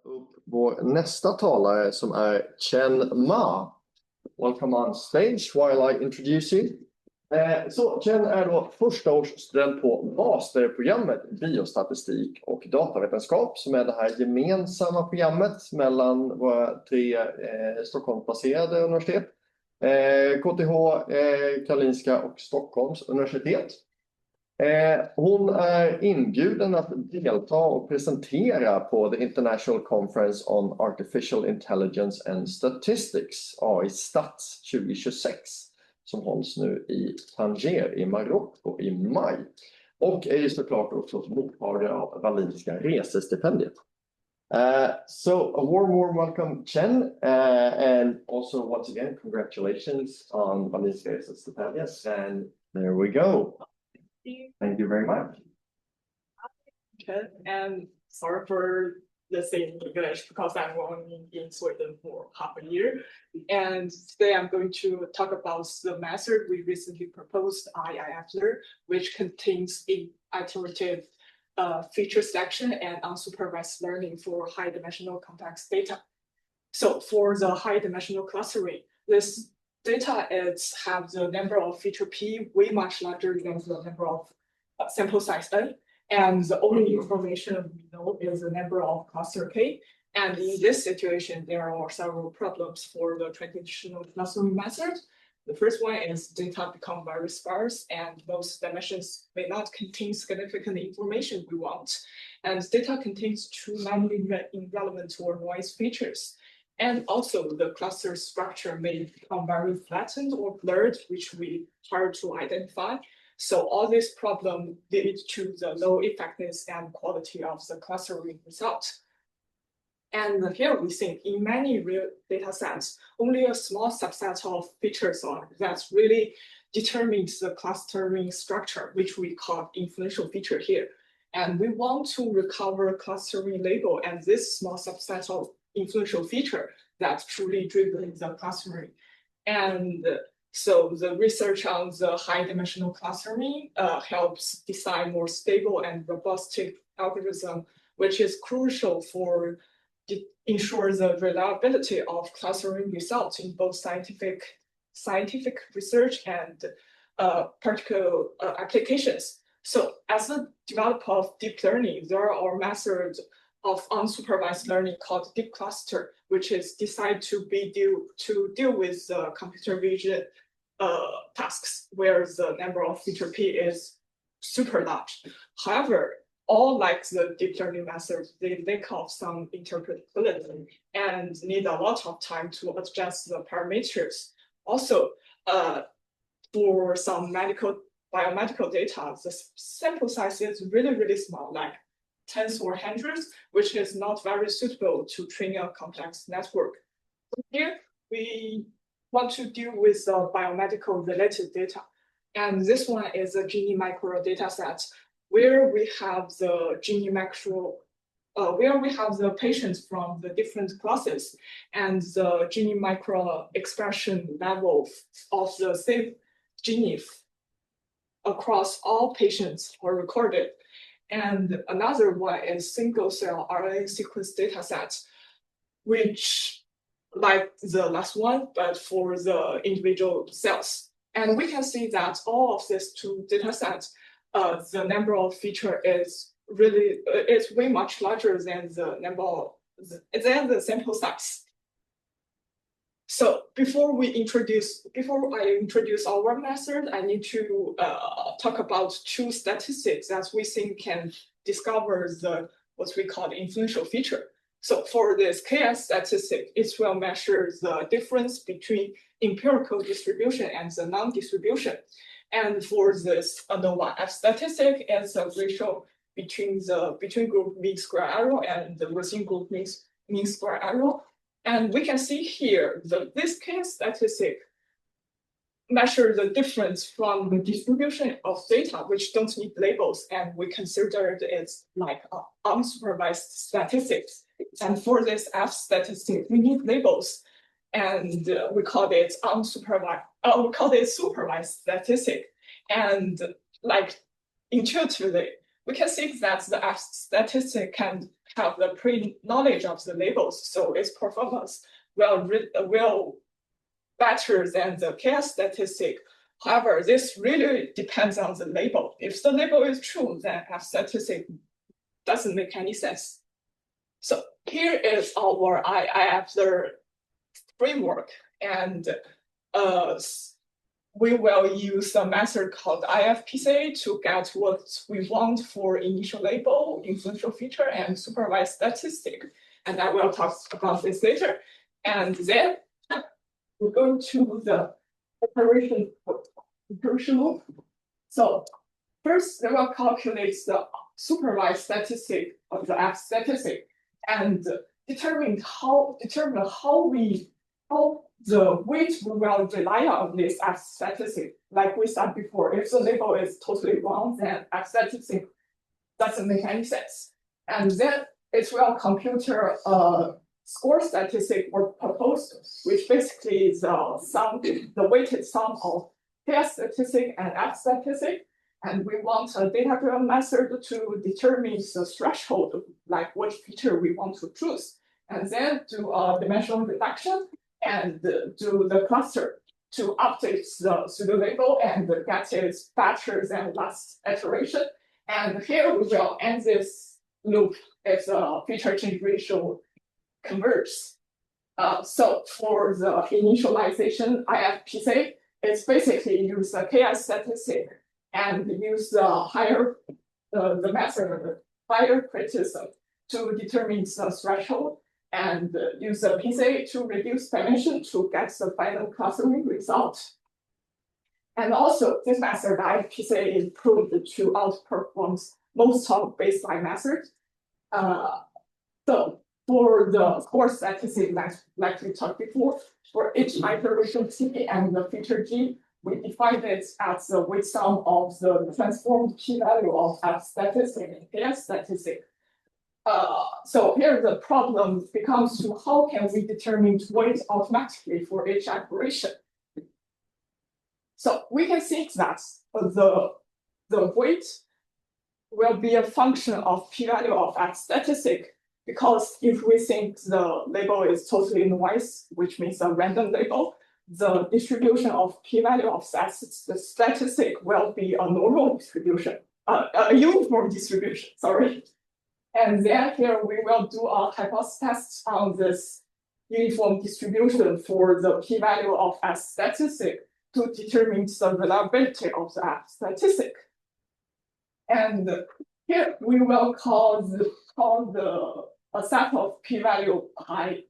upp vår nästa talare som är Chen Ma. Welcome on stage while I introduce you. Så Chen är då förstaårsstudent på masterprogrammet biostatistik och datavetenskap som är det här gemensamma programmet mellan våra tre Stockholmsbaserade universitet. KTH, Wallinska och Stockholms universitet. Hon är inbjuden att delta och presentera på the International Conference on Artificial Intelligence and Statistics, AI-Stats 2026, som hålls nu i Tanger i Marocko i maj. Och är ju såklart också mottagare av Wallinska resestipendiet. So a warm welcome, Chen, and also once again congratulations on Wallinska resestipendiet, and there we go. Thank you very much. Okay, and sorry for the same English because I'm only in Sweden for half a year. And today I'm going to talk about the method we recently proposed, IIFLR, which contains iterative feature selection and unsupervised learning for high-dimensional complex data. So for the high-dimensional clustering, this data have the number of feature P way much larger than the number of sample size N. And the only information we know is the number of cluster K. And in this situation, there are several problems for the traditional clustering method. The first one is data become very sparse and most dimensions may not contain significant information we want. And data contains too many irrelevant or noise features. And also the cluster structure may become very flattened or blurred, which we hard to identify. So all these problems lead to the low effectiveness and quality of the clustering result. And here we think in many real data sets, only a small subset of features are that really determines the clustering structure, which we call influential feature here. And we want to recover clustering label and this small subset of influential feature that truly driven the clustering. And so the research on the high-dimensional clustering helps design more stable and robust algorithm, which is crucial for ensure the reliability of clustering results in both scientific research and practical applications. So as a developer of deep learning, there are methods of unsupervised learning called deep cluster, which is designed to deal with computer vision tasks where the number of feature P is super large. However, all like the deep learning methods, they lack of some interpretability and need a lot of time to adjust the parameters. Also, for some biomedical data, the sample size is really small, like tens or hundreds, which is not very suitable to train a complex network. Here, we want to deal with the biomedical related data. And this one is a gene micro data set where we have the gene micro, where we have the patients from the different classes and the gene micro expression level of the same gene across all patients are recorded. And another one is single cell RNA sequence data set, which like the last one, but for the individual cells. And we can see that all of these two data sets, the number of feature is really, it's way much larger than the number of, than the sample size. So before I introduce our method, I need to talk about two statistics that we think can discover what we call the influential feature. So for this KS statistic, it will measure the difference between empirical distribution and the non-distribution. And for this ANOVA F statistic, it's a ratio between group mean square error and the within group mean square error. And we can see here this KS statistic measure the difference from the distribution of data which don't need labels, and we consider it like unsupervised statistics. And for this F statistic, we need labels, and we call it unsupervised. We call it supervised statistic. And like intuitively, we can see that the F statistic can have the pre-knowledge of the labels, so its performance will better than the KS statistic. However, this really depends on the label. If the label is true, then F statistic doesn't make any sense. So here is our IIF framework, and we will use a method called IFPCA to get what we want for initial label, influential feature, and supervised statistic. And I will talk about this later. And then we're going to the operation loop. So first, we will calculate the supervised statistic of the F statistic and determine how the weight we will rely on this F statistic. Like we said before, if the label is totally wrong, then F statistic doesn't make any sense. And then it will compute a score statistic or proposed, which basically is the weighted sum of KS statistic and F statistic. And we want a data-driven method to determine the threshold, like which feature we want to choose, and then do a dimensional reduction and do the cluster to update the pseudo label and get its better than last iteration. And here we will end this loop if the feature change ratio converges. So for the initialization IFPC, it's basically use the KS statistic and use the method higher criticism to determine the threshold, and use the PCA to reduce dimension to get the final clustering result. And also, this method, IFPCA, is proved to outperform most of baseline methods. So for the score statistic, like we talked before, for each iteration T and the feature G, we define it as the weight sum of the transformed p-value of F statistic and KS statistic. So here the problem becomes to how can we determine weight automatically for each operation? So we can think that the weight will be a function of p-value of F statistic, because if we think the label is totally noise, which means a random label, the distribution of p-value of the statistic will be a normal distribution, a uniform distribution, sorry. And then here we will do a hypothesis test on this uniform distribution for the p-value of F statistic to determine the reliability of the F statistic. And here we will call a set of p-value pi1.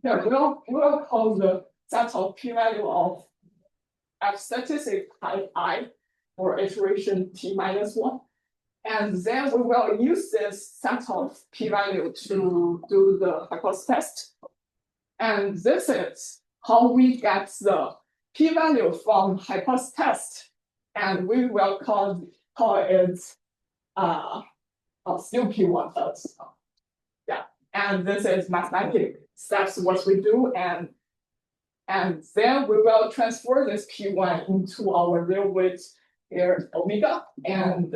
Here we will call the set of p-value of F statistic I for iteration t-1. And then we will use this set of p-value to do the hypothesis test. And this is how we get the p-value from hypothesis test. And we will call it still p1 first. Yeah, and this is mathematic. That's what we do, and then we will transfer this P1 into our real weight here, omega, and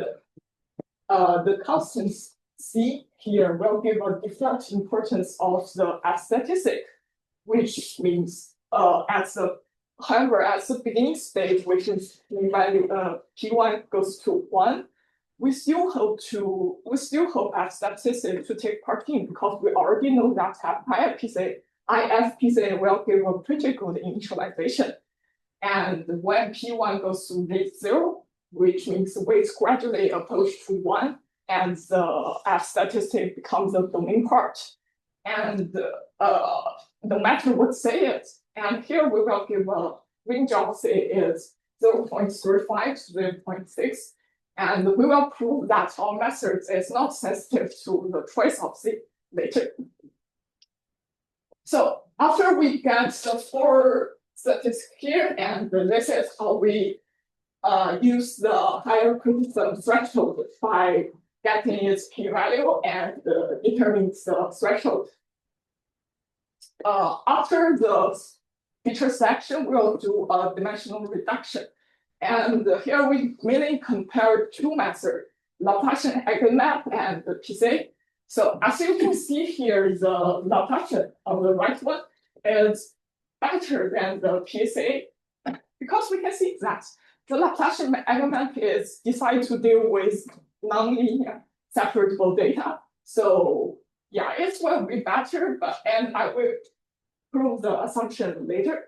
the constant C here will give a different importance of the F statistic, which means however, at the beginning stage, which is value P1 goes to 1, we still hope F statistic to take part in, because we already know that IFPCA will give a pretty good initialization. And when P1 goes to rate 0, which means weights gradually approach to 1, and the F statistic becomes the domain part. And no matter what say it, and here we will give a range of say is 0.35 to 0.6. And we will prove that our method is not sensitive to the choice of C later. So after we get the 4 statistics here, and this is how we use the higher criticism threshold by getting its p-value and determining the threshold. After the feature selection, we'll do a dimensional reduction. And here we mainly compare two methods, Laplacian eigenmap and the PCA. So as you can see here, the Laplacian on the right one is better than the PCA because we can see that the Laplacian eigenmap is designed to deal with nonlinear separable data. So yeah, it will be better, and I will prove the assumption later.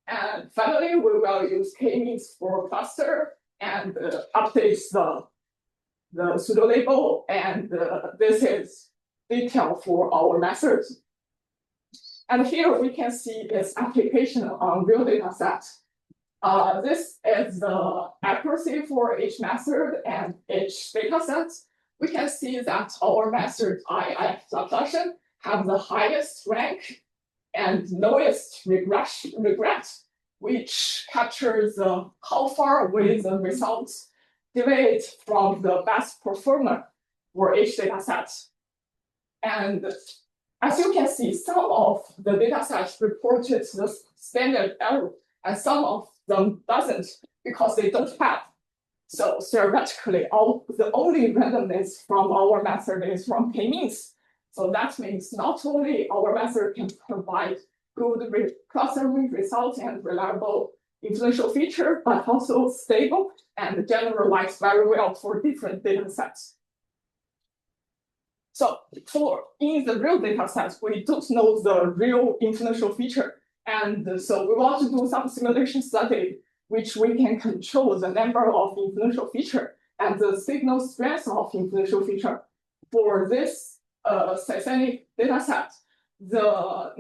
And finally, we will use k-means for cluster and update the pseudo label. And this is detail for our methods. And here we can see its application on real data set. This is the accuracy for each method and each data set. We can see that our method IF Laplacian have the highest rank and lowest regret, which captures how far away the results deviate from the best performer for each data set. And as you can see, some of the data sets reported the standard error, and some of them doesn't because they don't have. So theoretically, the only randomness from our method is from k-means. So that means not only our method can provide good clustering results and reliable influential feature, but also stable and generalize very well for different data sets. So in the real data sets, we don't know the real influential feature. And so we want to do some simulation study which we can control the number of influential feature and the signal strength of influential feature. For this systemic data set, the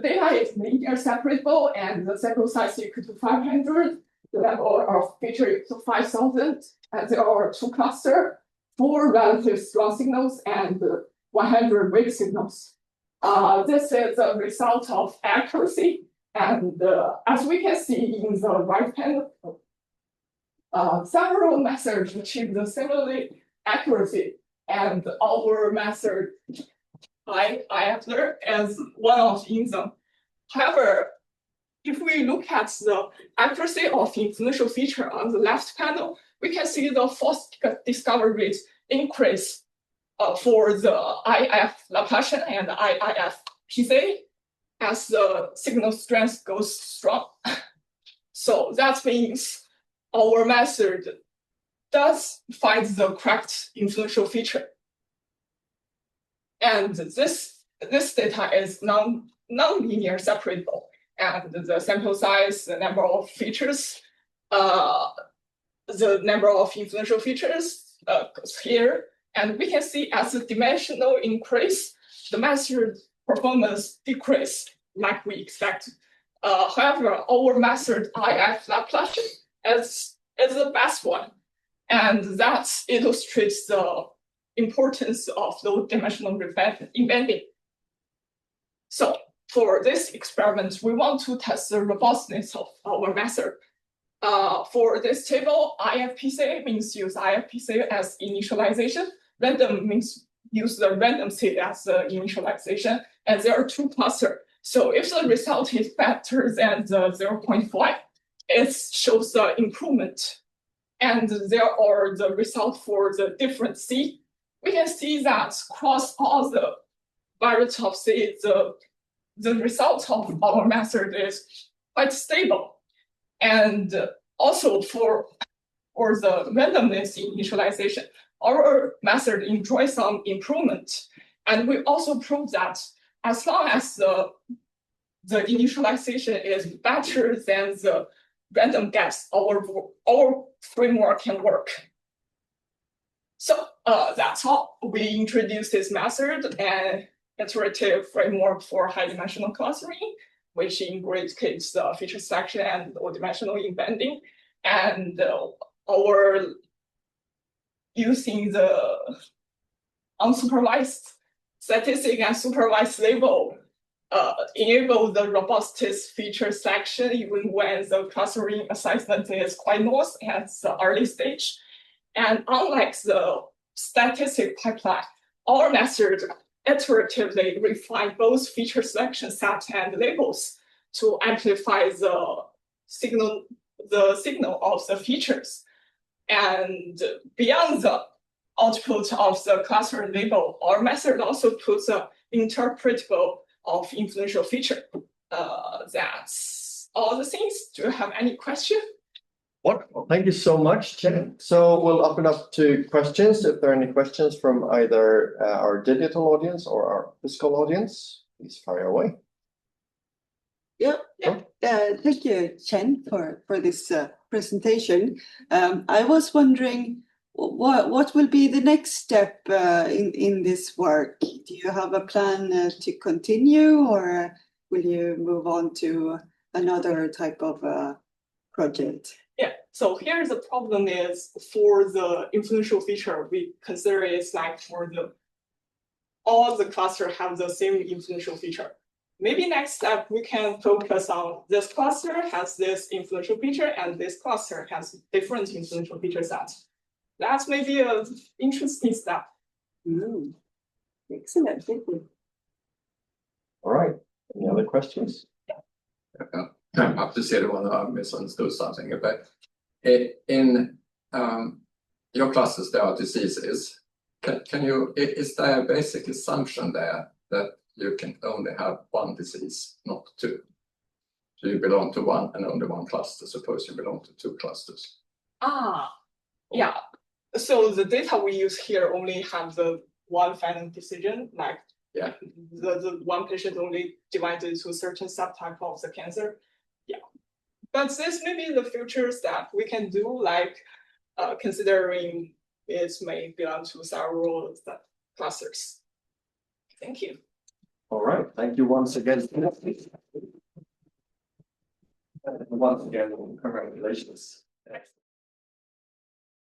data is linear separable and the sample size equal to 500, the level of feature equal to 5,000, and there are two clusters, 4 relative strong signals and 100 weak signals. This is the result of accuracy. And as we can see in the right panel, several methods achieve the similarly accuracy, and our method IF as one of them. However, if we look at the accuracy of influential feature on the left panel, we can see the false discovery rate increase for the IF Laplacian and IF PCA as the signal strength goes strong. So that means our method does find the correct influential feature. And this data is non-linear separable. And the sample size, the number of features, the number of influential features goes here. And we can see as the dimensional increase, the method performance decrease like we expect. However, our method IF Laplacian is the best one. And that illustrates the importance of low-dimensional embedding. So for this experiment, we want to test the robustness of our method. For this table, IFPCA means use IFPCA as initialization. Random means use the random seed as the initialization. And there are two clusters. So if the result is better than the 0.5, it shows the improvement. And there are the results for the different seed. We can see that across all the variety of seeds, the result of our method is quite stable. And also for the randomness initialization, our method enjoys some improvement. And we also prove that as long as the initialization is better than the random guess, our framework can work. So that's all. We introduced this method and iterative framework for high-dimensional clustering, which in great case feature selection and low-dimensional embedding, and our using the unsupervised statistic and supervised label enable the robustest feature selection even when the clustering assessment is quite loose at the early stage. And unlike the statistic pipeline, our method iteratively refine both feature selection set and labels. to amplify the signal of the features. And beyond the output of the cluster label, our method also puts an interpretable of influential feature. That's all the things. Do you have any question? Wonderful. Thank you so much, Chen. So we'll open up to questions. If there are any questions from either our digital audience or our physical audience, please fire away. Thank you, Chen, for this presentation. I was wondering what will be the next step in this work? Do you have a plan to continue, or will you move on to another type of project? Yeah, so here the problem is for the influential feature, we consider it's like for all the cluster have the same influential feature. Maybe next step, we can focus on this cluster has this influential feature and this cluster has different influential feature sets. That's maybe an interesting step. Excellent, thank you. All right, any other questions? I'm up to say the one I misunderstood something about. In your clusters, there are diseases. Is there a basic assumption there that you can only have one disease, not two? So you belong to one and only one cluster. Suppose you belong to two clusters. Yeah. So the data we use here only have the one final decision, like the one patient only divided to a certain subtype of the cancer. Yeah. But this may be the future step we can do, like considering it may belong to several clusters. Thank you. All right, thank you once again. Once again, congratulations. Excellent.